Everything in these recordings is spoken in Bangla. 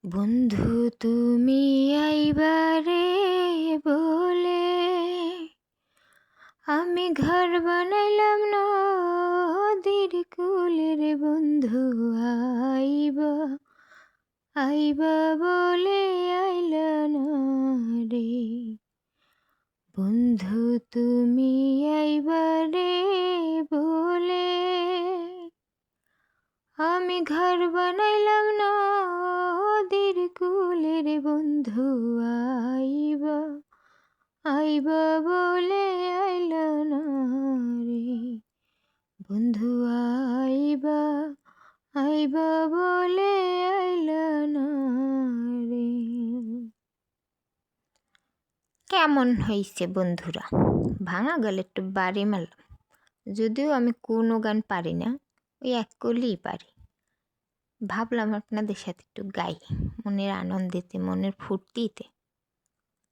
বন্ধু তুমি আইবারে বলে আমি ঘর বানাইলাম নদীর কূলে রে বন্ধু আইবা আইবা বলে আইলা না রে। বন্ধু তুমি আইবারে বলে আমি ঘর বানাইলাম নদীর কূলে রে বন্ধু আইবা আইবা বলে আইলা না রে। বন্ধু আইবা আইবা বলে আইলা না রে। কেমন হয়েছে বন্ধুরা? ভাঙা গেলে একটু বাড়ি মারলাম, যদিও আমি কোনো গান পারি না, ওই এক কলিই পারি। ভাবলাম আপনাদের সাথে একটু গাই, মনের আনন্দেতে, মনের ফুর্তিতে।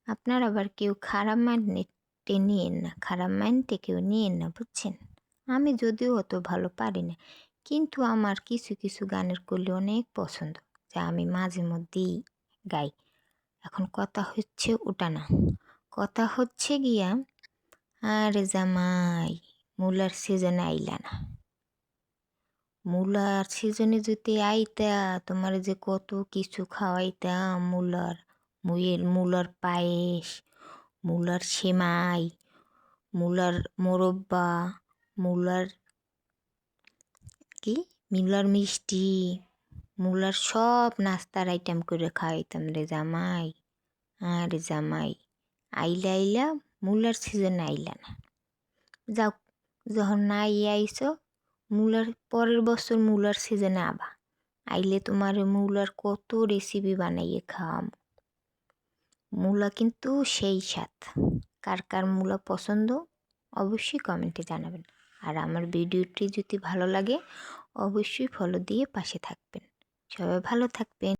আপনার আবার কেউ খারাপ মাইন্ডে নিয়েন না, খারাপ মাইন্ডে কেউ নিয়েন না, বুঝছেন? আমি যদিও অত ভালো পারি না, কিন্তু আমার কিছু কিছু গানের কলি অনেক পছন্দ, যা আমি মাঝে মধ্যেই গাই। এখন কথা হচ্ছে ওটা না, কথা হচ্ছে গিয়া আরে জামাই মূলার সিজনে আইলা না। মূলার সিজনে যদি আইতা তোমার যে কত কিছু খাওয়াইতাম, মূলার পায়েস, মূলার সেমাই, মূলার মোরব্বা, মূলার মূলার মিষ্টি, মূলার সব নাস্তার আইটেম করে খাওয়াইতাম রে জামাই। আরে জামাই আইলা আইলা মূলার সিজনে আইলা না। যাও, যখন না আইসো মূলার পরের বছর মূলার সিজনে আইলে তোমার মূলার কত রেসিপি বানাইয়ে খাওয়াম। মূলা কিন্তু সেই স্বাদ। কার কার মূলা পছন্দ অবশ্যই কমেন্টে জানাবেন। আর আমার ভিডিওটি যদি ভালো লাগে অবশ্যই ফলো দিয়ে পাশে থাকবেন। সবাই ভালো থাকবেন।